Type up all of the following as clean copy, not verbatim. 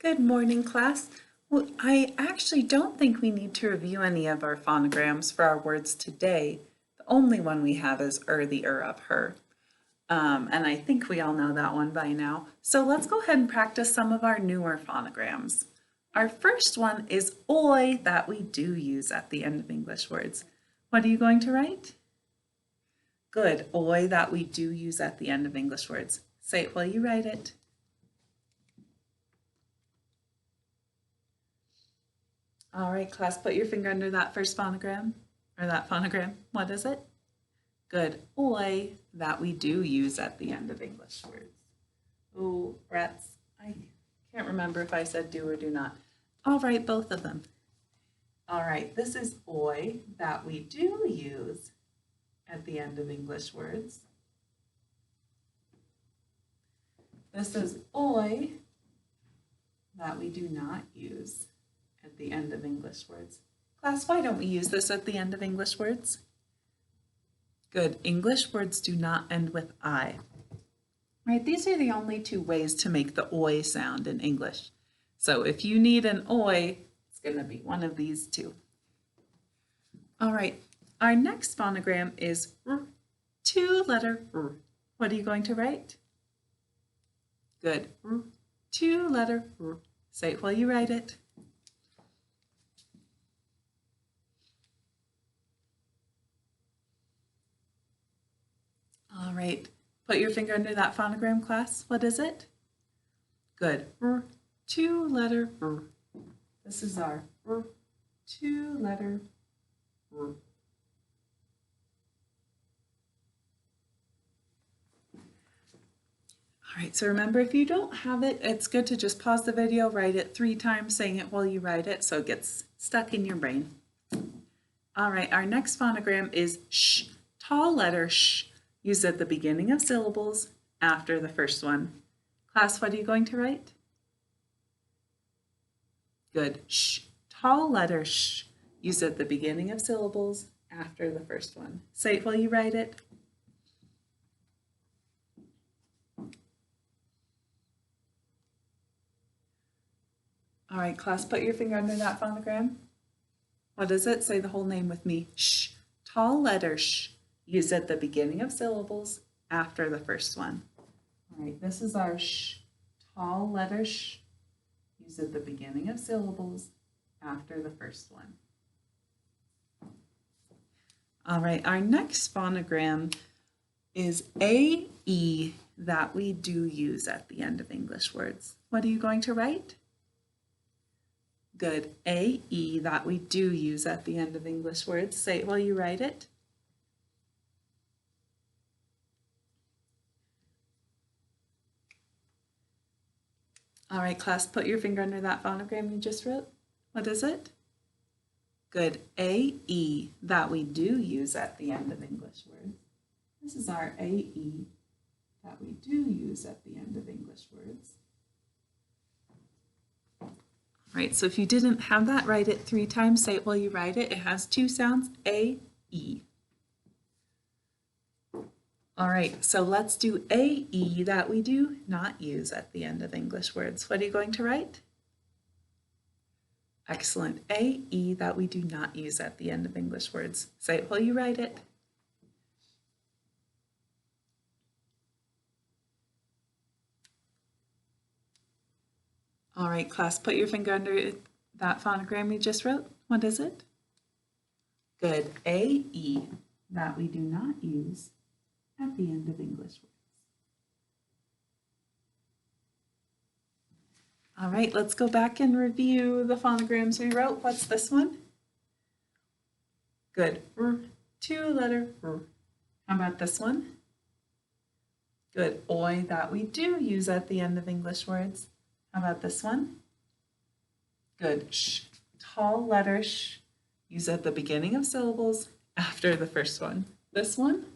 Good morning, class. Well, I actually don't think we need to review any of our phonograms for our words today. The only one we have is the, of, her. And I think we all know that one by now. So let's go ahead and practice some of our newer phonograms. Our first one is oi that we do use at the end of English words. What are you going to write? Good, oi that we do use at the end of English words. Say it while you write it. All right, class, put your finger under that first phonogram, or that phonogram. What is it? Good, oi, that we do use at the end of English words. Oh, rats, I can't remember if I said do or do not. I'll write both of them. All right, this is oi, that we do use at the end of English words. This is oi, that we do not use at the end of English words. Class, why don't we use this at the end of English words? Good. English words do not end with I. Right, these are the only two ways to make the oi sound in English. So if you need an oi, it's going to be one of these two. All right, our next phonogram is r, two-letter r. What are you going to write? Good. R, two-letter r. Say it while you write it. All right, put your finger under that phonogram, class. What is it? Good. R, two-letter R. This is our R, two-letter R. All right, so remember, if you don't have it, it's good to just pause the video, write it 3 times, saying it while you write it so it gets stuck in your brain. All right, our next phonogram is sh, tall letter sh. Used at the beginning of syllables after the first one. Class, what are you going to write? Good. Sh. Tall letter sh. Used at the beginning of syllables after the first one. Say it while you write it. All right, class, put your finger under that phonogram. What is it? Say the whole name with me. Sh. Tall letter sh. Used at the beginning of syllables after the first one. All right, this is our sh, tall letter sh, used at the beginning of syllables after the first one. All right, our next phonogram is AE that we do use at the end of English words. What are you going to write? Good, AE that we do use at the end of English words. Say it while you write it. All right, class, put your finger under that phonogram you just wrote. What is it? Good, AE, that we do use at the end of English words. This is our AE that we do use at the end of English words. All right, so if you didn't have that, write it 3 times, say it while you write it. It has 2 sounds, AE. All right, so let's do AE that we do not use at the end of English words. What are you going to write? Excellent. AE that we do not use at the end of English words. Say it while you write it. All right, class, put your finger under that phonogram you just wrote. What is it? Good. AE that we do not use at the end of English words. All right, let's go back and review the phonograms we wrote. What's this one? Good. R, two-letter R. How about this one? Good. Oi that we do use at the end of English words. How about this one? Good. Sh, tall letter sh, used at the beginning of syllables after the first one. This one?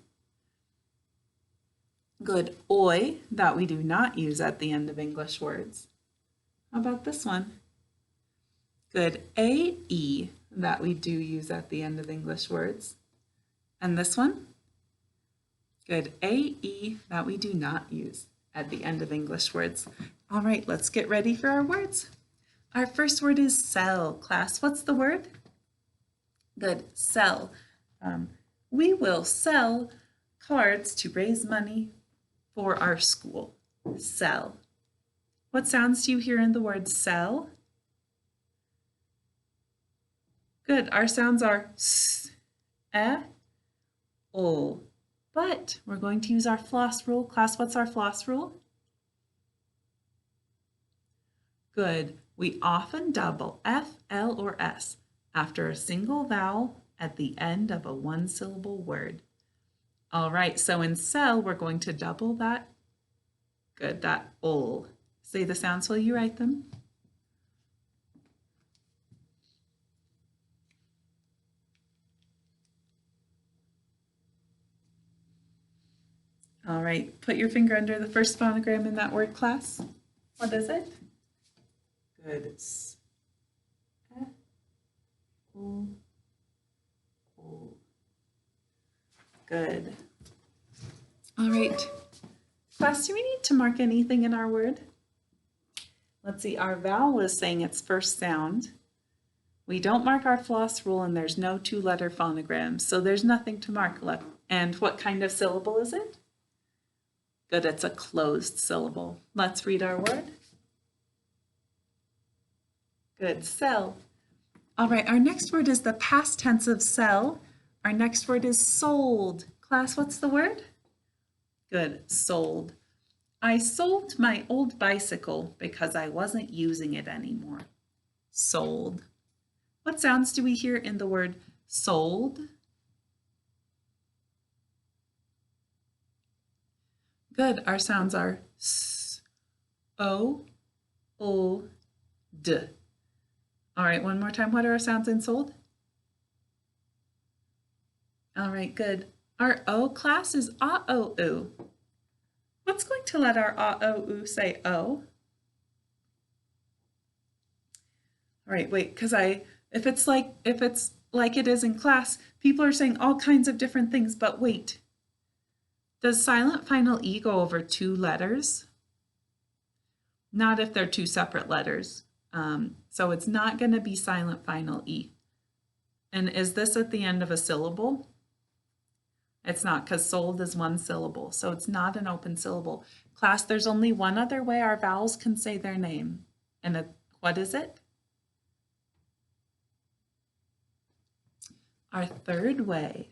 Good. Oi that we do not use at the end of English words. How about this one? Good. AE that we do use at the end of English words. And this one? Good. AE that we do not use at the end of English words. All right, let's get ready for our words. Our first word is sell. Class, what's the word? Good, sell. We will sell cards to raise money for our school. Sell. What sounds do you hear in the word sell? Good, our sounds are s, e, o. But we're going to use our floss rule. Class, what's our floss rule? Good. We often double F, L, or S after a single vowel at the end of a one-syllable word. All right, so in sell, we're going to double that. Good, that ol. Say the sounds while you write them. All right, put your finger under the first phonogram in that word, class. What is it? Good. S, e, o, o. Good. All right. Class, do we need to mark anything in our word? Let's see, our vowel is saying its first sound. We don't mark our floss rule and there's no two-letter phonograms, so there's nothing to mark. And what kind of syllable is it? Good, it's a closed syllable. Let's read our word. Good, sell. All right, our next word is the past tense of sell. Our next word is sold. Class, what's the word? Good, sold. I sold my old bicycle because I wasn't using it anymore. Sold. What sounds do we hear in the word sold? Good, our sounds are s, o, d. All right, one more time. What are our sounds in sold? All right, good. Our O, class, is a-o-u. What's going to let our a-o-u say o? All right, wait, because if it's like it is in class, people are saying all kinds of different things, but wait. Does silent final E go over two letters? Not if they're two separate letters. So it's not going to be silent final E. And is this at the end of a syllable? It's not, because sold is one syllable, so it's not an open syllable. Class, there's only one other way our vowels can say their name. And what is it? Our third way.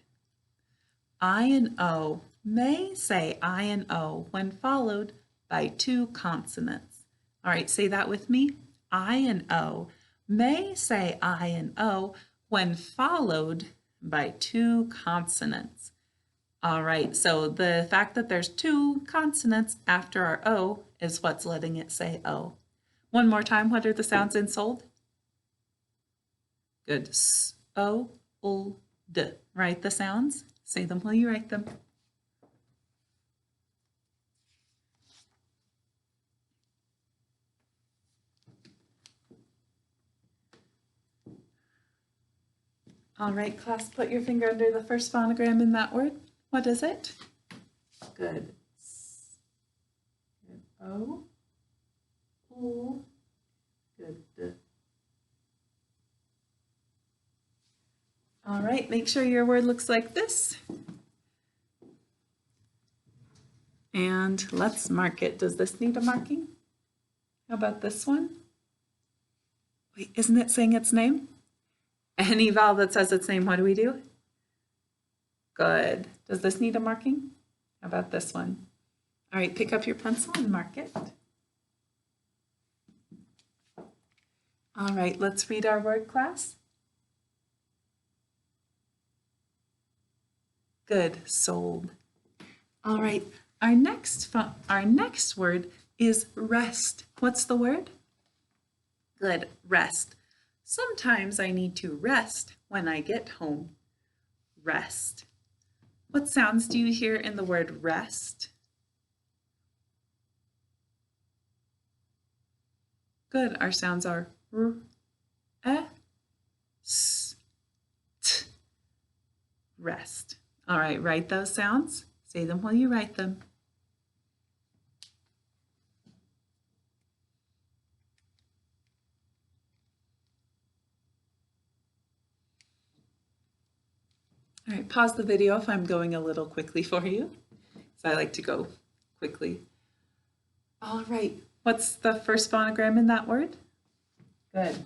I and O may say I and O when followed by two consonants. All right, say that with me. I and O may say I and O when followed by two consonants. All right, so the fact that there's two consonants after our O is what's letting it say O. One more time, what are the sounds in sold? Good. S, O, L, D. Write the sounds. Say them while you write them. All right, class, put your finger under the first phonogram in that word. What is it? Good. S, good. O, L, good. D. All right, make sure your word looks like this. And let's mark it. Does this need a marking? How about this one? Wait, isn't it saying its name? Any vowel that says its name, what do we do? Good. Does this need a marking? How about this one? All right, pick up your pencil and mark it. All right, let's read our word, class. Good, sold. All right, our next word is rest. What's the word? Good, rest. Sometimes I need to rest when I get home. Rest. What sounds do you hear in the word rest? Good, our sounds are r, e, s, t. Rest. All right, write those sounds. Say them while you write them. All right, pause the video if I'm going a little quickly for you, because I like to go quickly. All right, what's the first phonogram in that word? Good.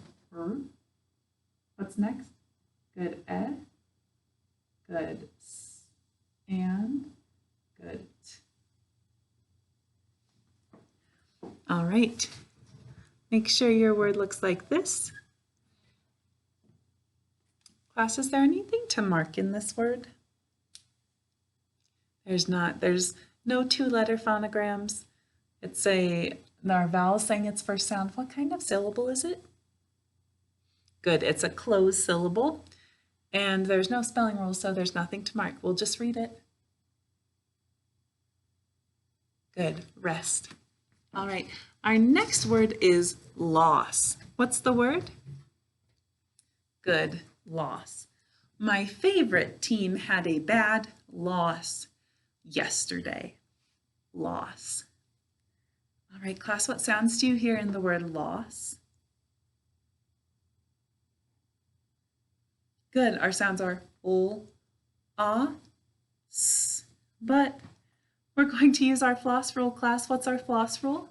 What's next? Good. Good. And good. All right. Make sure your word looks like this. Class, is there anything to mark in this word? There's not. There's no two-letter phonograms. It's our vowel saying its first sound. What kind of syllable is it? Good. It's a closed syllable. And there's no spelling rules, so there's nothing to mark. We'll just read it. Good. Rest. All right. Our next word is loss. What's the word? Good. Loss. My favorite team had a bad loss yesterday. Loss. All right, class, what sounds do you hear in the word loss? Good. Our sounds are l, s. But we're going to use our floss rule, class. What's our floss rule?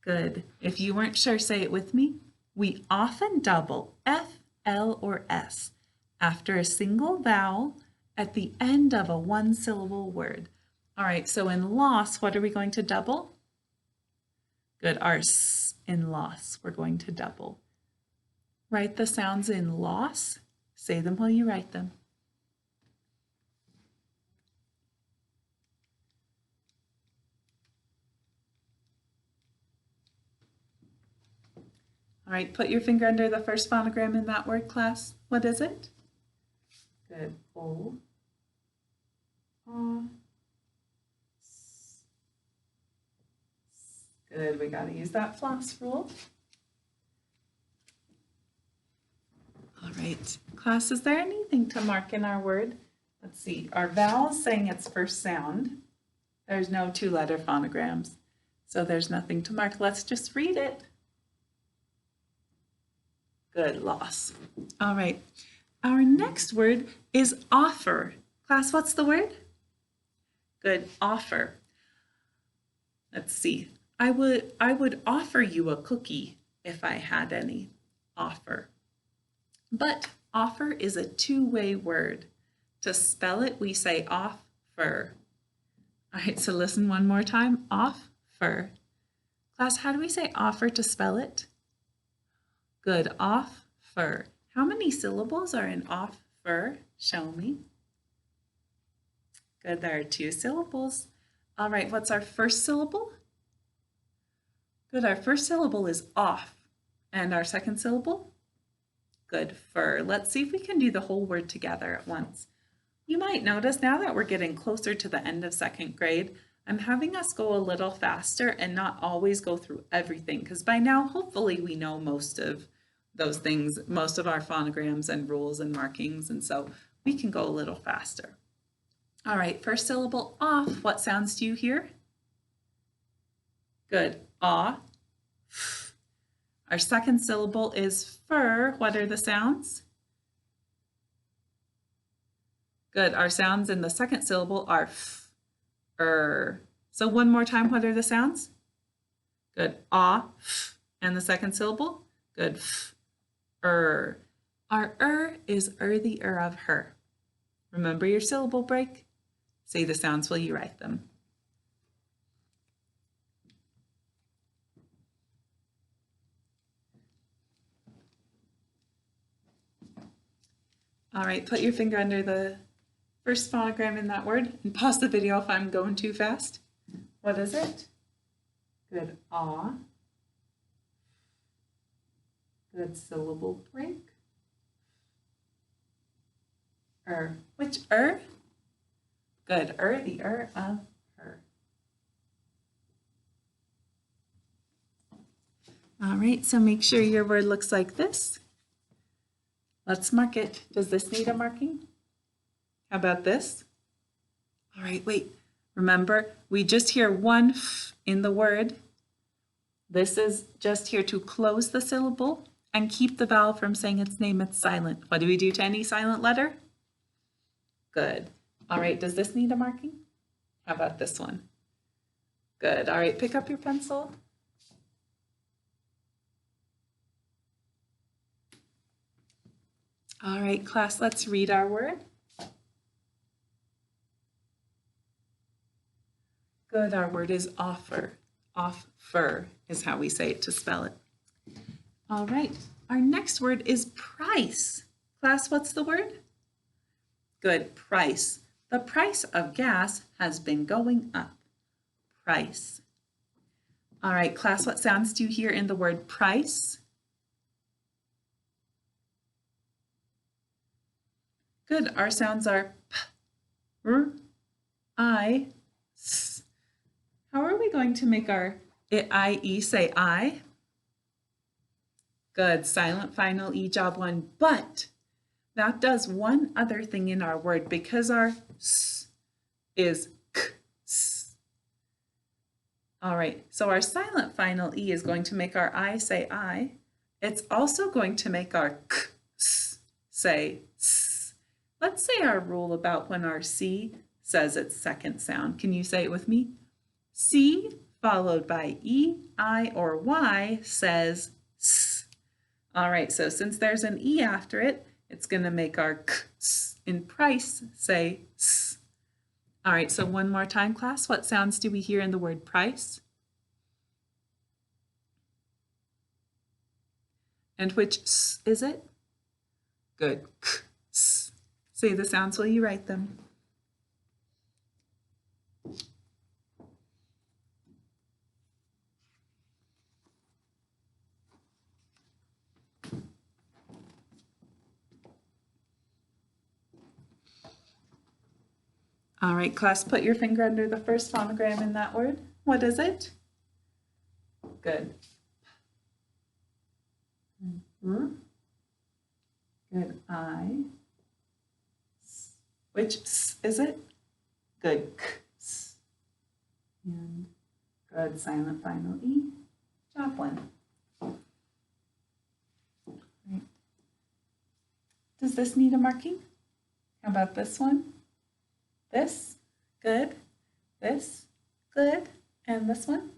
Good. If you weren't sure, say it with me. We often double F, L, or S after a single vowel at the end of a one-syllable word. All right, so in loss, what are we going to double? Good. Our S in loss, we're going to double. Write the sounds in loss. Say them while you write them. All right, put your finger under the first phonogram in that word, class. What is it? Good. O, s. Good. We got to use that floss rule. All right, class, is there anything to mark in our word? Let's see. Our vowel is saying its first sound. There's no two-letter phonograms, so there's nothing to mark. Let's just read it. Good. Loss. All right. Our next word is offer. Class, what's the word? Good. Offer. Let's see. I would offer you a cookie if I had any. Offer. But offer is a two-way word. To spell it, we say offer. All right, so listen one more time. Offer. Class, how do we say offer to spell it? Good. Offer. How many syllables are in offer? Show me. Good. There are 2 syllables. All right. What's our first syllable? Good. Our first syllable is off. And our second syllable? Good. Fur. Let's see if we can do the whole word together at once. You might notice now that we're getting closer to the end of 2nd grade, I'm having us go a little faster and not always go through everything, because by now, hopefully, we know most of those things, most of our phonograms and rules and markings, and so we can go a little faster. All right, first syllable, off. What sounds do you hear? Good. Ah. Our second syllable is fur. What are the sounds? Good. Our sounds in the second syllable are f, So one more time, what are the sounds? Good. Ah, f. And the second syllable? Good. F, Our is the of her. Remember your syllable break? Say the sounds while you write them. All right, put your finger under the first phonogram in that word and pause the video if I'm going too fast. What is it? Good. Ah. Good. Syllable break. Which Good. The of her. All right, so make sure your word looks like this. Let's mark it. Does this need a marking? How about this? All right, wait. Remember, we just hear one f in the word. This is just here to close the syllable. and keep the vowel from saying its name, it's silent. What do we do to any silent letter? Good. All right, does this need a marking? How about this one? Good. All right, pick up your pencil. All right, class, let's read our word. Good, our word is offer. Offer is how we say it to spell it. All right, our next word is price. Class, what's the word? Good, price. The price of gas has been going up. Price. All right, class, what sounds do you hear in the word price? Good, our sounds are p, r, I, s. How are we going to make our I, E say I? Good, silent final E, job one, but that does one other thing in our word because our s is k, s. All right, so our silent final E is going to make our I say I. It's also going to make our k, s say s. Let's say our rule about when our C says its second sound. Can you say it with me? C followed by E, I, or Y says S. All right, so since there's an E after it, it's going to make our K, S in price say S. All right, so one more time, class. What sounds do we hear in the word price? And which S is it? Good. K, S. Say the sounds while you write them. All right, class, put your finger under the first phonogram in that word. What is it? Good. Good, I. Which S is it? Good, K, S. And good, silent final E. Job one. Right. Does this need a marking? How about this one? This, good. This, good. And this one,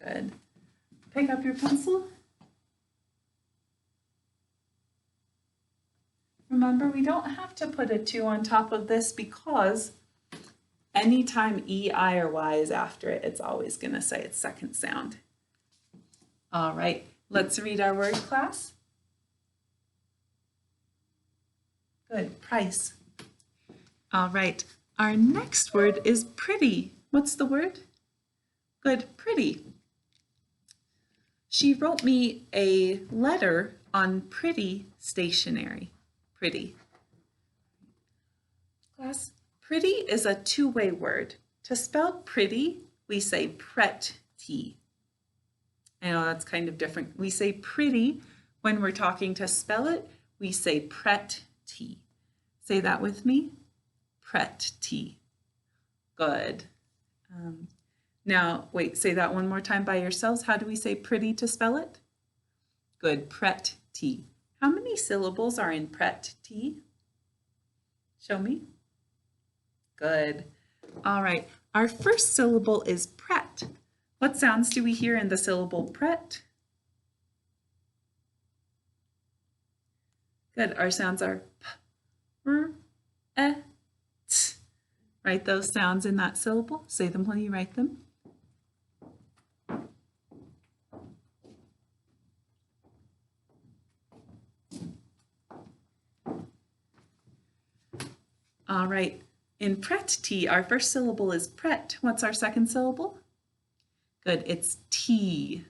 good. Pick up your pencil. Remember, we don't have to put a 2 on top of this because anytime E, I, or Y is after it, it's always going to say its second sound. All right, let's read our word, class. Good, price. All right, our next word is pretty. What's the word? Good, pretty. She wrote me a letter on pretty stationery. Pretty. Class, pretty is a two-way word. To spell pretty, we say pretty. I know that's kind of different. We say pretty when we're talking. To spell it, we say pretty. Say that with me. Pretty. Good. Now, wait, say that one more time by yourselves. How do we say pretty to spell it? Good, pretty. How many syllables are in pretty? Show me. Good. All right, our first syllable is pret. What sounds do we hear in the syllable pret? Good, our sounds are p, r, e, t. Write those sounds in that syllable. Say them while you write them. All right, in pretty, our first syllable is pret. What's our second syllable? Good, it's T.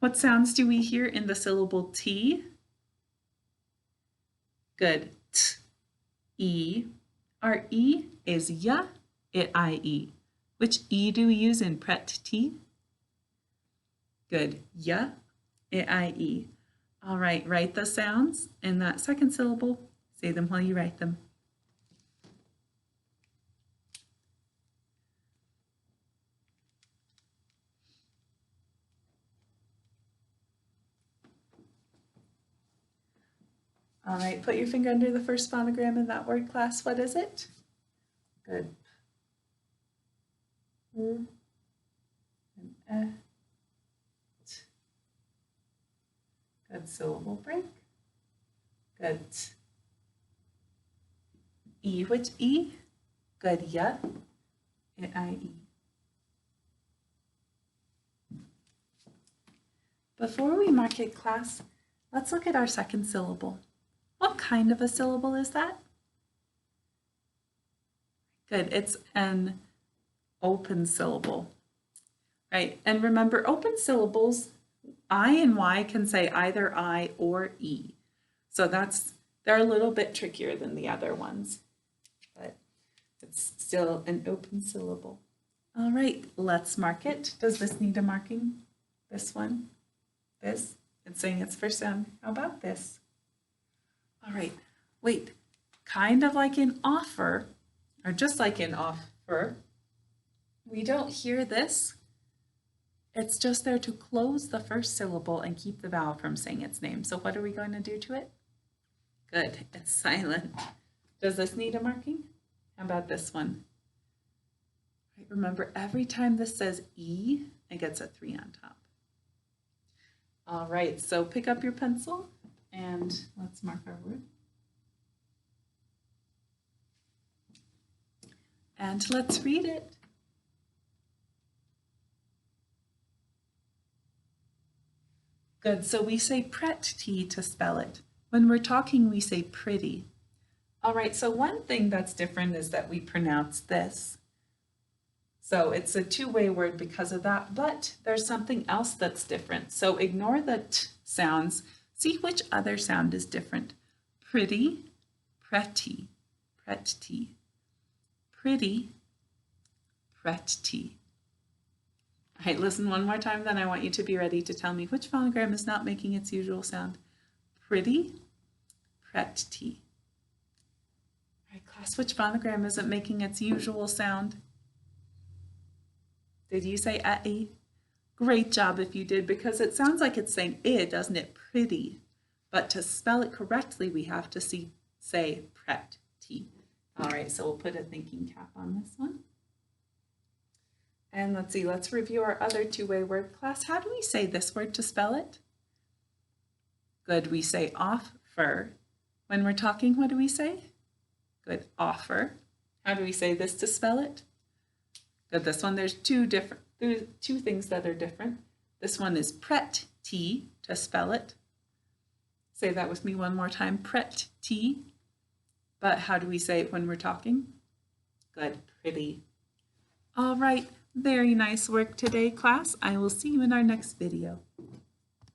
What sounds do we hear in the syllable T? Good, T, E. Our E is ya, I-E. Which E do we use in pretty? Good, ya, I-E. All right, write the sounds in that second syllable. Say them while you write them. All right, put your finger under the first phonogram in that word, class. What is it? Good. And Good syllable break. Good. E, which E? Good, ya. I-E. Before we mark it, class, let's look at our second syllable. What kind of a syllable is that? Good, it's an open syllable, right? And remember, open syllables, I and Y can say either I or E. So they're a little bit trickier than the other ones, but it's still an open syllable. All right, let's mark it. Does this need a marking? This one? This? It's saying its first sound. How about this? All right, wait, kind of like in offer, or just like in offer, we don't hear this. It's just there to close the first syllable and keep the vowel from saying its name. So what are we going to do to it? Good, it's silent. Does this need a marking? How about this one? Right, remember, every time this says E, it gets a 3 on top. All right, so pick up your pencil and let's mark our word. And let's read it. Good, so we say pretty to spell it. When we're talking, we say pretty. All right, so one thing that's different is that we pronounce this. So it's a two-way word because of that, but there's something else that's different. So ignore the t sounds. See which other sound is different. Pretty, pretty, pretty, pretty, pretty. All right, listen one more time, then I want you to be ready to tell me which phonogram is not making its usual sound. Pretty, pretty. All right, class, which phonogram isn't making its usual sound? Did you say "e"? Great job if you did, because it sounds like it's saying "I", doesn't it? Pretty. But to spell it correctly, we have to say pretty. All right, so we'll put a thinking cap on this one. And let's see, let's review our other two-way word, class. How do we say this word to spell it? Good, we say offer. When we're talking, what do we say? Good, offer. How do we say this to spell it? Good, this one, there's two things that are different. This one is pretty to spell it. Say that with me one more time, pretty. But how do we say it when we're talking? Good, pretty. All right, very nice work today, class. I will see you in our next video.